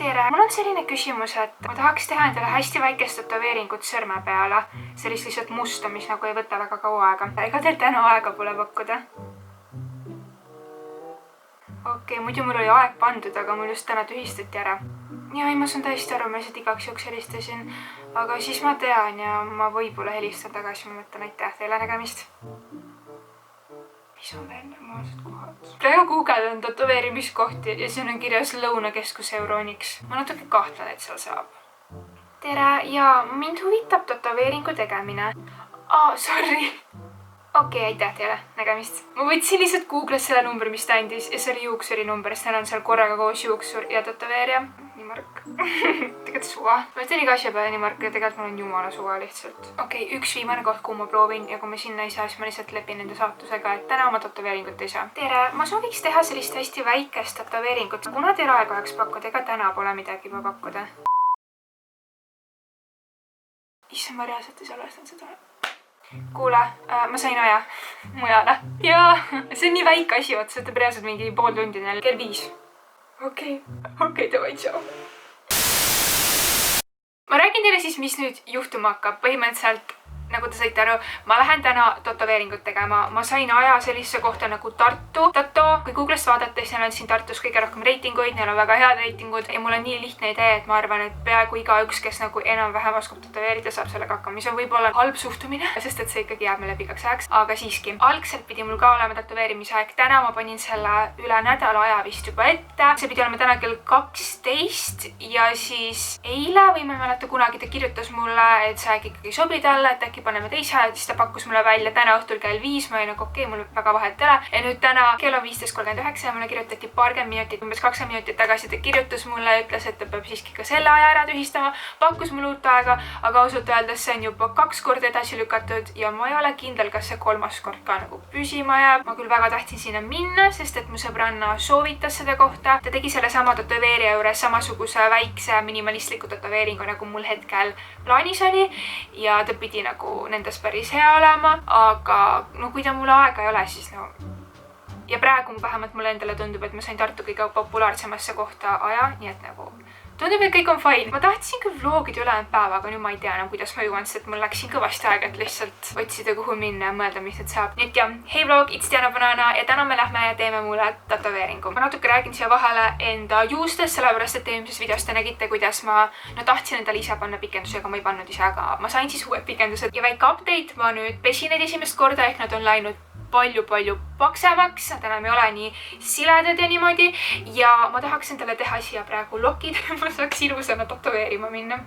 tere! Mul on selline küsimus, et ma tahaks teha endale hästi väikest tätoveeringut sõrme peale. Sellist lihtsalt musta, mis nagu ei võta väga kaua aega. Ega teil täna aega pole pakkuda? Okei, muidu mul oli aeg pandud, aga mul just täna tühistati ära. Ja ei, ma saan täiesti aru, ma lihtsalt igaks juhuks helistasin. Aga siis ma tean ja ma võib-olla helistan tagasi, ma mõtlen aitäh teile nägemist. Mis on veel normaalsed kohad? Praegu guugeldan tätoveerimiskohti ja siin on kirjas Lõunakeskus Euroniks. Ma natuke kahtlen, et seal saab. Tere ja mind huvitab tätoveeringu tegemine. Sorry. Okei, aitäh teile nägemist. Ma võtsin lihtsalt Googles selle numbri, mis ta andis ja see oli juuksuri number, sest neil on seal korraga koos juuksur ja tätoveerija. Nii Mark. Tegelikult suva. Ma ütlen iga asja peale nii Mark ja tegelikult mul on jumala suva lihtsalt. Okei, üks viimane koht, kuhu ma proovin ja kui ma sinna ei saa, siis ma lihtsalt lepin nende saatusega, et täna oma tätoveeringut ei saa. Tere, ma sooviks teha sellist hästi väikest tätoveeringut. Kuna teil aega oleks pakkuda, ega täna pole midagi juba pakkuda. Issand, ma reaalselt ei salvestan seda. Kuule, ma sain aja mujale. Jaa, see on nii väike asi, vaata, see võtab reaalselt mingi pool tundi neil kell 5. Okei, davai, tšau. Ma räägin teile siis, mis nüüd juhtuma hakkab. Põhimõtteliselt, nagu te saite aru, ma lähen täna tätoveeringut tegema. Ma sain aja sellise kohta nagu Tartu tato. Kui Googlest vaadates, neil on siin Tartus kõige rohkem reitinguid, neil on väga head reitingud ja mul on nii lihtne idee, et ma arvan, et peaaegu igaüks, kes nagu enam-vähem oskab tätoveerida, saab sellega hakkama, mis on võib-olla halb suhtumine, sest et see ikkagi jääb meile pikaks ajaks. Aga siiski, algselt pidi mul ka olema tätoveerimise aeg. Täna ma panin selle üle nädala aja vist juba ette. See pidi olema täna kell 12 ja siis eile või ma ei mäleta kunagi ta kirjutas mulle, et see aeg ikkagi sobi talle, et äkki paneme teise ajad, siis ta pakkus mulle välja täna õhtul kell 5, ma olin nagu okei, mul väga vahet ei ole. Ja nüüd täna kell on 15.39 ja mulle kirjutati paarkümmend minutit, umbes 20 minutit tagasi ta kirjutas mulle ja ütles, et ta peab siiski ka selle aja ära tühistama, pakkus mulle uut aega, aga ausalt öeldes see on juba 2 korda edasi lükatud ja ma ei ole kindel, kas see 3. kord ka nagu püsima jääb. Ma küll väga tahtsin sinna minna, sest et mu sõbranna soovitas seda kohta. Ta tegi selle sama tätoveerija juures samasuguse väikse minimalistliku tätoveeringu, nagu mul hetkel plaanis oli ja ta pidi nagu nendes päris hea olema, aga no kui ta mul aega ei ole, siis no ja praegu vähemalt mulle endale tundub, et ma sain Tartu kõige populaarsemasse kohta aja, nii et nagu tundub, et kõik on fine. Ma tahtsin küll vlogida ülejäänud päeva, aga nüüd ma ei tea enam, kuidas ma jõuan, sest et mul läks siin kõvasti aega, et lihtsalt otsida, kuhu minna ja mõelda, mis nüüd saab. Nüüd ja, hei vlog, it's Diana Banana ja täna me lähme ja teeme mulle tätoveeringu. Ma natuke räägin siia vahele enda juustest, sellepärast et eelmises videos te nägite, kuidas ma tahtsin endale ise panna pikenduse, aga ma ei pannud ise, aga ma sain siis uued pikendused. Ja väike update, ma nüüd pesin neid esimest korda, ehk nad on läinud palju paksemaks, nad enam ei ole nii siledad ja niimoodi ja ma tahaks endale teha siia praegu lokid, ma saaks ilusana tätoveerima minna.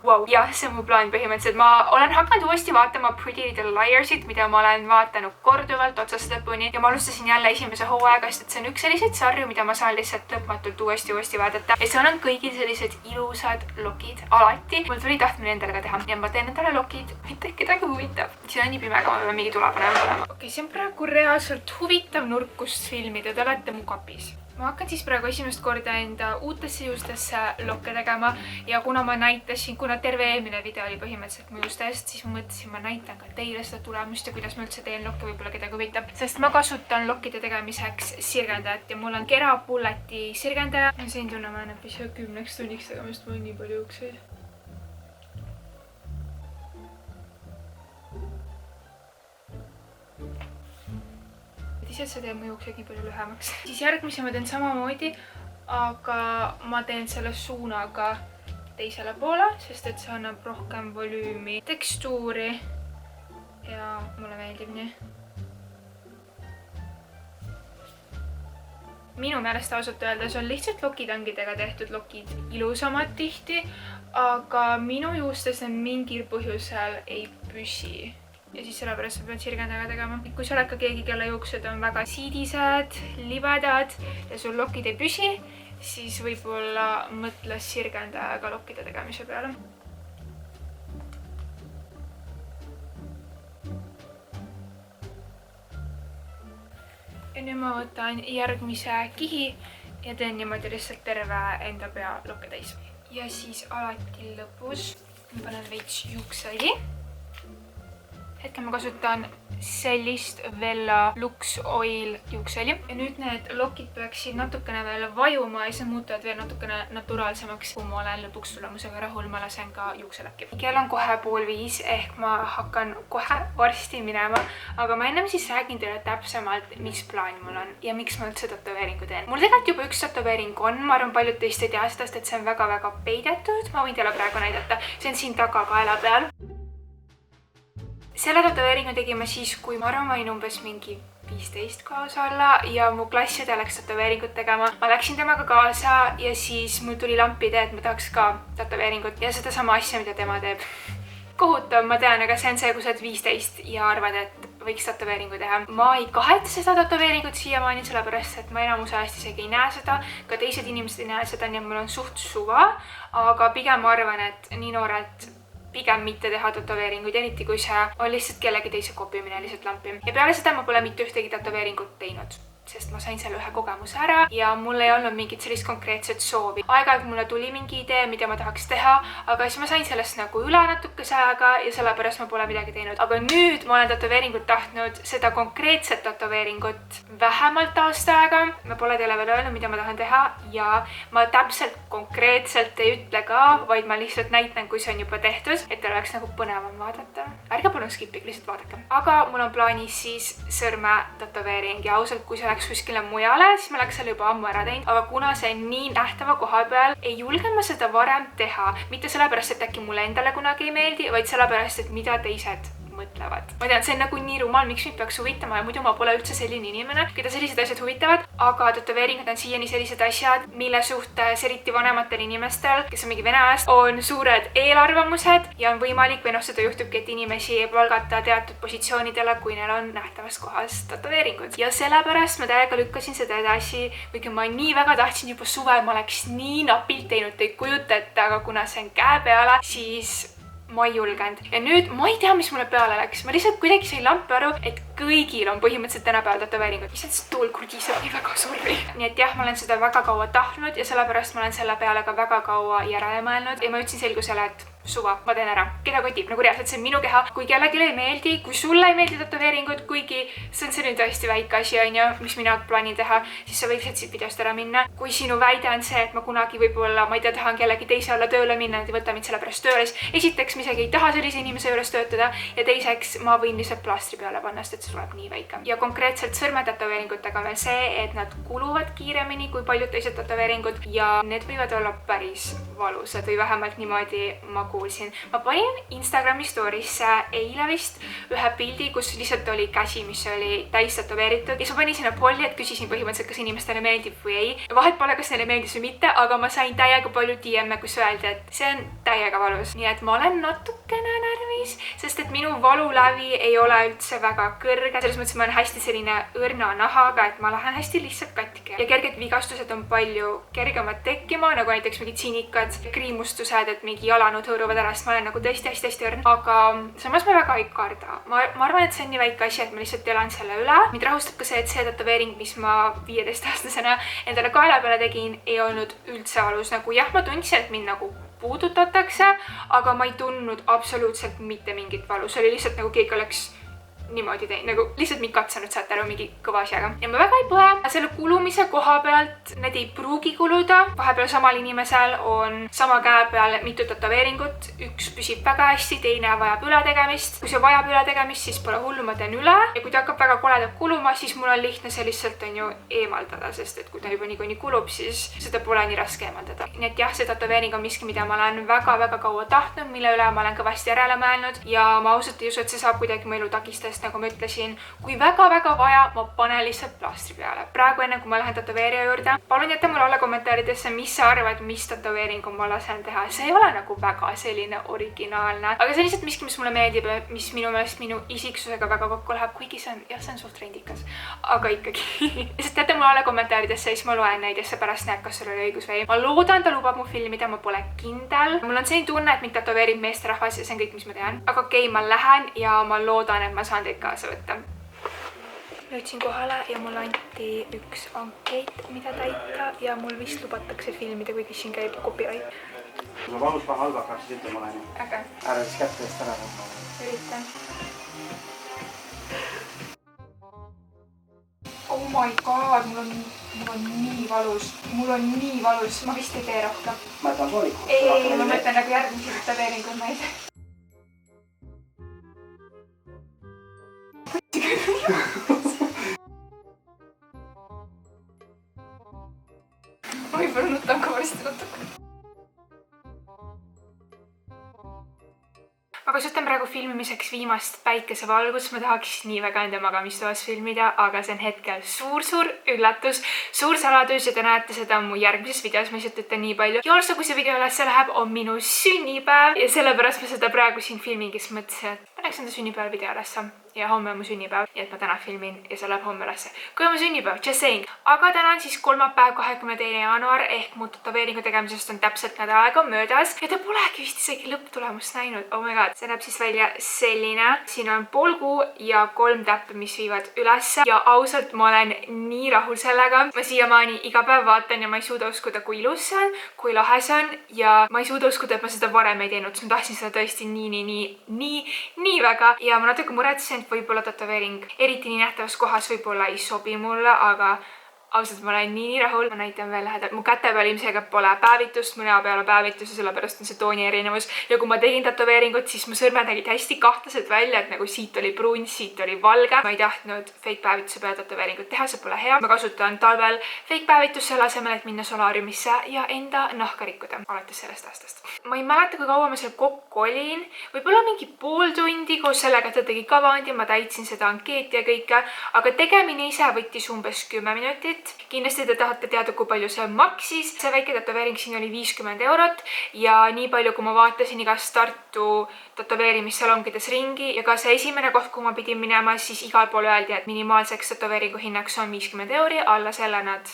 Wow. Jah, see on mu plaan põhimõtteliselt. Ma olen hakanud uuesti vaatama Pretty Little Liarsit, mida ma olen vaatanud korduvalt otsast lõpuni ja ma alustasin jälle esimese hooaega, sest et see on üks selliseid sarju, mida ma saan lihtsalt lõpmatult uuesti vaadata. Ja seal on kõigil sellised ilusad lokid alati. Mul tuli tahtmine endale ka teha ja ma teen endale lokid, mitte kedagi huvitab. Siin on nii pime, aga ma pean mingi tulepanema olema. Okei, see on praegu reaalselt huvitav nurk, kust filmida. Te olete mu kapis. Ma hakkan siis praegu esimest korda enda uutesse juustesse lokke tegema ja kuna ma näitasin, kuna terve eelmine video oli põhimõtteliselt mu juustest, siis ma mõtlesin, ma näitan ka teile seda tulemust ja kuidas ma üldse teen lokke, võib-olla kedagi huvitab. Sest ma kasutan lokkide tegemiseks sirgendajat ja mul on Kera Bulleti sirgendaja. Ma sain tunne, ma ennab ise 10 tunniks tegemist, mul on nii palju juukseid. Ise see teeb mu juuksed nii palju lühemaks. Siis järgmise ma teen samamoodi, aga ma teen selle suunaga teisele poole, sest et see annab rohkem volüümi, tekstuuri ja mulle meeldib nii. Minu meelest ausalt öeldes on lihtsalt lokitangidega tehtud lokid ilusamad tihti, aga minu juustes need mingil põhjusel ei püsi. Ja siis sellepärast ma pean sirgendajaga tegema. Kui sa oled ka keegi, kelle juuksed on väga siidised, libedad ja sul lokid ei püsi, siis võib-olla mõtle sirgendajaga lokkide tegemise peale. Ja nüüd ma võtan järgmise kihi ja teen niimoodi lihtsalt terve enda pea lokke täis. Ja siis alati lõpus panen veits juuksõli. hetkel ma kasutan sellist Vella Lux Oil juukseõli ja nüüd need lokid peaksid natukene veel vajuma ja siis muutuvad veel natukene naturaalsemaks. Kui ma olen lõpuks tulemusega rahul, ma lasen ka juukselakki. Kell on kohe 4:30 ehk ma hakkan kohe varsti minema, aga ma ennem siis räägin teile täpsemalt, mis plaan mul on ja miks ma üldse tätoveeringu teen. Mul tegelikult juba üks tätoveering on, ma arvan paljud teist ei tea sedast, et see on väga-väga peidetud. Ma võin teile praegu näidata, see on siin taga kaela peal. Selle tätoveeringu tegime siis, kui ma arvan, ma olin umbes mingi 15 kaasa olla ja mu klasside läks tätoveeringut tegema. Ma läksin temaga kaasa ja siis mul tuli lampi idee, et ma tahaks ka tätoveeringut ja seda sama asja, mida tema teeb. Kohutav, ma tean, aga see on see, kui sa oled 15 ja arvad, et võiks tätoveeringu teha. Ma ei kahetse seda tätoveeringut siiamaani, sellepärast, et ma enamuse ajast isegi ei näe seda. Ka teised inimesed ei näe seda, nii et mul on suht suva, aga pigem ma arvan, et nii noorelt pigem mitte teha tätoveeringuid, eriti kui see on lihtsalt kellegi teise kopimine lihtsalt lampi. Ja peale seda ma pole mitte ühtegi tätoveeringut teinud, sest ma sain selle ühe kogemuse ära ja mul ei olnud mingit sellist konkreetset soovi. Aeg-ajalt mulle tuli mingi idee, mida ma tahaks teha, aga siis ma sain sellest nagu üle natukese ajaga ja sellepärast ma pole midagi teinud. Aga nüüd ma olen tätoveeringut tahtnud, seda konkreetset tätoveeringut vähemalt aasta aega. Ma pole teile veel öelnud, mida ma tahan teha ja ma täpselt konkreetselt ei ütle ka, vaid ma lihtsalt näitan, kui see on juba tehtud, et teil oleks nagu põnevam vaadata. Ärge palun skipige, lihtsalt vaadake. Aga mul on plaanis siis sõrme tätoveering ja ausalt, kui see läks kuskile mujale, siis ma läks selle juba ammu ära teinud, aga kuna see on nii nähtava koha peal, ei julge ma seda varem teha. Mitte sellepärast, et äkki mulle endale kunagi ei meeldi, vaid sellepärast, et mida teised mõtlevad. Ma tean, see on nagu nii rumal, miks mind peaks huvitama ja muidu ma pole üldse selline inimene, keda sellised asjad huvitavad, aga tätoveeringud on siiani sellised asjad, mille suhtes eriti vanematel inimestel, kes on mingi vene ajast, on suured eelarvamused ja on võimalik või seda juhtubki, et inimesi palgata teatud positsioonidele, kui neil on nähtavas kohas tätoveeringud. Ja sellepärast ma täiega lükkasin seda edasi, kuigi ma nii väga tahtsin juba suvel, ma oleks nii napilt teinud, te ei kujuta ette, aga kuna see on käe peale, siis ma ei julgenud. Ja nüüd ma ei tea, mis mulle peale läks. Ma lihtsalt kuidagi sain lampi aru, et kõigil on põhimõtteliselt tänapäeval tätoveeringud. Lihtsalt stool kurdiseb nii väga, sorry. Nii et jah, ma olen seda väga kaua tahtnud ja sellepärast ma olen selle peale ka väga kaua järele mõelnud. Ja ma ütlesin selgusele, et suva, ma teen ära. Keda kotib, nagu reaalselt see on minu keha. Kui kellelegi ei meeldi, kui sulle ei meeldi tätoveeringud, kuigi see on selline tõesti väike asi, mis mina plaanin teha, siis sa võiksid siit videost ära minna. Kui sinu väide on see, et ma kunagi võib-olla, ma ei tea, tahan kellegi teise alla tööle minna, et ei võta mind selle pärast tööle, siis esiteks ma isegi ei taha sellise inimese juures töötada ja teiseks ma võin lihtsalt plastri peale panna, sest et see tuleb nii väike. Ja konkreetselt sõrmetätoveeringutega on veel see, et nad kuluvad kiiremini kui paljud teised tätoveeringud ja need võivad olla päris valusad või vähemalt niimoodi ma kuulsin. Ma panin Instagrami story'sse eile vist ühe pildi, kus lihtsalt oli käsi, mis oli täis tätoveeritud ja siis ma panin sinna polli, et küsisin põhimõtteliselt, kas inimestele meeldib või ei. Vahet pole, kas neile meeldis või mitte, aga ma sain täiega palju DM-e, kus öeldi, et see on täiega valus. Nii et ma olen natukene närvis, sest et minu valulävi ei ole üldse väga kõrge. Selles mõttes ma olen hästi selline õrna nahaga, et ma lähen hästi lihtsalt katki. Ja kerged vigastused on palju kergemad tekkima, nagu näiteks mingid sinikad, kriimustused, et mingi jalanõud hõõruvad ära, sest ma olen nagu tõesti õrn. Aga samas ma väga ei karda. Ma arvan, et see on nii väike asi, et ma lihtsalt elan selle üle. Mind rahustab ka see, et see tätoveering, mis ma 15-aastasena endale kaela peale tegin, ei olnud üldse valus. Nagu jah, ma tundsin, et mind nagu puudutatakse, aga ma ei tundnud absoluutselt mitte mingit valu. See oli lihtsalt nagu keegi oleks niimoodi teinud, nagu lihtsalt mind katsanud, saate aru, mingi kõva asjaga. Ja ma väga ei põe. Selle kulumise koha pealt need ei pruugi kuluda. Vahepeal samal inimesel on sama käe peal mitu tätoveeringut. Üks püsib väga hästi, teine vajab ületegemist. Kui see vajab ületegemist, siis pole hullu, ma teen üle. Ja kui ta hakkab väga koledalt kuluma, siis mul on lihtne see lihtsalt on ju eemaldada, sest et kui ta juba nii kulub, siis seda pole nii raske eemaldada. Nii et jah, see tätoveering on miski, mida ma olen väga-väga kaua tahtnud, mille üle ma olen kõvasti järele mõelnud ja ma ausalt ei usu, et see saab kuidagi mu elu takistada. Nagu ma ütlesin, kui väga-väga vaja, ma panen lihtsalt plastri peale. Praegu enne, kui ma lähen tätoveerija juurde, palun jätta mulle alla kommentaaridesse, mis sa arvad, mis tätoveeringu ma lasen teha. See ei ole nagu väga selline originaalne, aga see on lihtsalt miski, mis mulle meeldib ja mis minu meelest minu isiksusega väga kokku läheb, kuigi see on suht trendikas. Aga ikkagi. Lihtsalt jätta mulle alla kommentaaridesse, siis ma loen neid ja see pärast näeb, kas sul oli õigus või ei. Ma loodan, ta lubab mu filmida, ma pole kindel. Mul on selline tunne, et mind tätoveerib meesterahvas ja see on kõik, mis ma tean. Aga okei, ma lähen ja ma loodan, et ma saan teid kaasa võtta. Jõudsin kohale ja mulle anti üks ankeet, mida täita ja mul vist lubatakse filmida, kuigi siin käib copyright. Kui ma valus paha halvak hakkasid ütlema olen. Aga. Ära siis kätte eest ära. Üritan. my god, mul on nii valus. Mul on nii valus. Ma vist ei tee rohkem. Ma jätan valiku. Ei, ma mõtlen nagu järgmisi tätoveeringuid ma ei tee. Ma võib-olla nutan ka varsti natuke. Ma kasutan praegu filmimiseks viimast päikesevalgust, ma tahaks nii väga enda magamistoas filmida, aga see on hetkel suur üllatus, suur saladus ja te näete seda mu järgmises videos, ma lihtsalt ütlen nii palju. Ja also, kui see video ülesse läheb, on minu sünnipäev ja sellepärast ma seda praegu siin filmingi, kes mõtlesin, et paneks enda sünnipäeval video ülesse ja homme on mu sünnipäev, nii et ma täna filmin ja see läheb homme ülesse. Kui on mu sünnipäev, just saying. Aga täna on siis kolmapäev, 22. jaanuar ehk mu tätoveeringu tegemisest on täpselt nädal aega möödas ja te polegi vist isegi lõpptulemust näinud. Oh my god, see näeb siis välja selline. Siin on pool kuu ja 3 täppe, mis viivad ülesse ja ausalt ma olen nii rahul sellega. Ma siiamaani iga päev vaatan ja ma ei suuda uskuda, kui ilus see on, kui lahe see on ja ma ei suuda uskuda, et ma seda varem ei teinud, sest ma tahtsin seda tõesti nii väga ja ma natuke muretsen, et võib-olla tätoveering eriti nii nähtavas kohas võib-olla ei sobi mulle, aga ausalt ma olen nii rahul. Ma näitan veel lähedalt. Mu käte peal ilmselgelt pole päevitust, mu näo peal on päevitus ja sellepärast on see tooni erinevus. Ja kui ma tegin tätoveeringut, siis mu sõrmed nägid hästi kahtlased välja, et nagu siit oli pruun, siit oli valge. Ma ei tahtnud fake päevituse peale tätoveeringut teha, see pole hea. Ma kasutan talvel fake päevituse selle asemel, et minna solaariumisse ja enda nahka rikkuda alates sellest aastast. Ma ei mäleta, kui kaua ma seal kokku olin. Võib-olla mingi pool tundi koos sellega, et ta tegi kavandi, ma täitsin seda ankeeti ja kõike, aga tegemine ise võttis umbes 10 minutit. Kindlasti te tahate teada, kui palju see maksis. See väike tätoveering siin oli 50 eurot ja nii palju, kui ma vaatasin igast Tartu tätoveerimissalongides ringi ja ka see esimene koht, kuhu ma pidin minema, siis igal pool öeldi, et minimaalseks tätoveeringu hinnaks on 50 euri, alla selle nad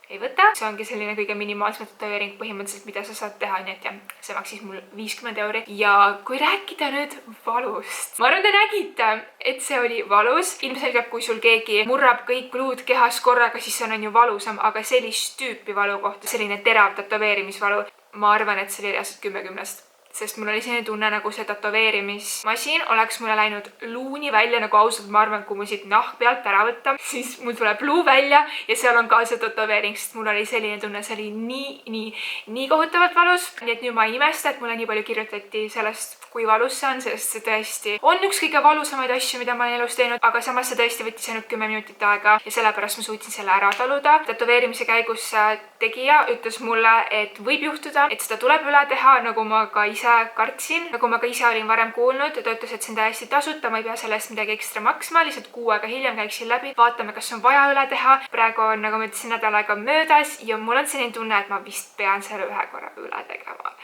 ei võta. See ongi selline kõige minimaalsem tätoveering põhimõtteliselt, mida sa saad teha, nii et jah, see maksis mul 50 euri. Ja kui rääkida nüüd valust, ma arvan, te nägite, et see oli valus. Ilmselgelt, kui sul keegi murrab kõik luud kehas korraga, siis see on ju valusam, aga sellist tüüpi valu kohta, selline terav tätoveerimisvalu, ma arvan, et see oli reaalselt 10-10. Sest mul oli selline tunne, nagu see tätoveerimismasin oleks mulle läinud luuni välja, nagu ausalt ma arvan, kui mul siit nahk pealt ära võtta, siis mul tuleb luu välja ja seal on ka see tätoveering, sest mul oli selline tunne, see oli nii kohutavalt valus. Nii et nüüd ma ei imesta, et mulle nii palju kirjutati sellest, kui valus see on, sest see tõesti on üks kõige valusamaid asju, mida ma olen elus teinud, aga samas see tõesti võttis ainult 10 minutit aega ja sellepärast ma suutsin selle ära taluda. Tätoveerimise käigus tegija ütles mulle, et võib juhtuda, et seda tuleb üle teha, nagu ma ka ise kartsin, nagu ma ka ise olin varem kuulnud. Ta ütles, et see on täiesti tasuta, ma ei pea selle eest midagi ekstra maksma, lihtsalt 6 aega hiljem käiksin läbi, vaatame, kas on vaja üle teha. Praegu on, nagu ma ütlesin, nädal aega möödas ja mul on selline tunne, et ma vist pean selle ühe korra üle tegema.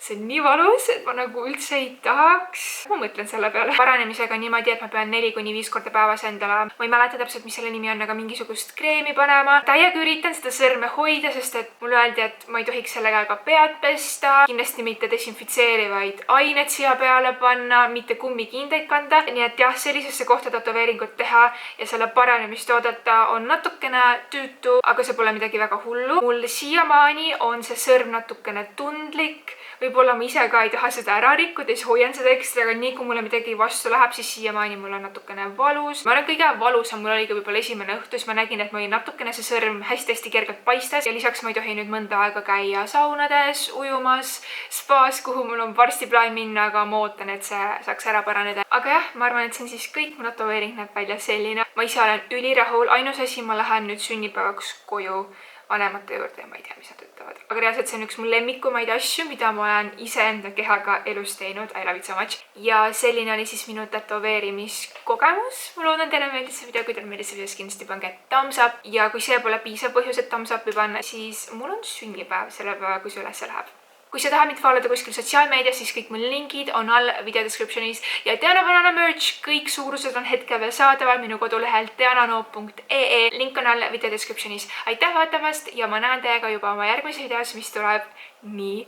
See on nii valus, et ma nagu üldse ei tahaks. Ma mõtlen selle peale. Paranemisega niimoodi, et ma pean 4-5 korda päevas endale. Ma ei mäleta täpselt, mis selle nimi on, aga mingisugust kreemi panema. Täiega üritan seda sõrme hoida, sest et mulle öeldi, et ma ei tohiks selle käega pead pesta. Kindlasti mitte desinfitseerivaid aineid siia peale panna, mitte kummikindeid kanda. Nii et jah, sellisesse kohta tätoveeringut teha ja selle paranemist oodata on natukene tüütu, aga see pole midagi väga hullu. Mul siiamaani on see sõrm natukene tundlik. Võib-olla ma ise ka ei taha seda ära rikkuda, siis hoian seda ekstra, aga nii kui mulle midagi vastu läheb, siis siiamaani mul on natukene valus. Ma olen kõige valusam, mul oligi võib-olla esimene õhtu, siis ma nägin, et mul natukene see sõrm hästi kergelt paistes ja lisaks ma ei tohi nüüd mõnda aega käia saunades, ujumas, spaas, kuhu mul on varsti plaan minna, aga ma ootan, et see saaks ära paraneda. Aga jah, ma arvan, et see on siis kõik, mu tätoveering näeb välja selline. Ma ise olen ülirahul, ainus asi, ma lähen nüüd sünnipäevaks koju vanemate juurde ja ma ei tea, mis nad ütlevad. Aga reaalselt see on üks mu lemmikumaid asju, mida ma olen iseenda kehaga elus teinud. I love it so much. Ja selline oli siis minu tätoveerimiskogemus. Ma loodan, teile meeldis see video. Kui teile meeldis see video, siis kindlasti pange thumbs up. Ja kui see pole piisav põhjus, et thumbs up'i panna, siis mul on sünnipäev selle päeva, kui see üles läheb. Kui sa tahad mind followda kuskil sotsiaalmeedias, siis kõik mul linkid on all video descriptionis ja Diana Banana merch, kõik suurused on hetkel veel saadaval minu kodulehel dianano.ee. Link on all video descriptionis. Aitäh vaatamast ja ma näen teiega juba oma järgmises videos, mis tuleb nii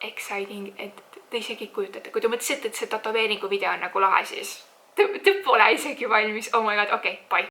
exciting, et te isegi kujutate. Kui te mõtlesite, et see tätoveeringu video on nagu lahe, siis te pole isegi valmis. Oh my god, okei, bye!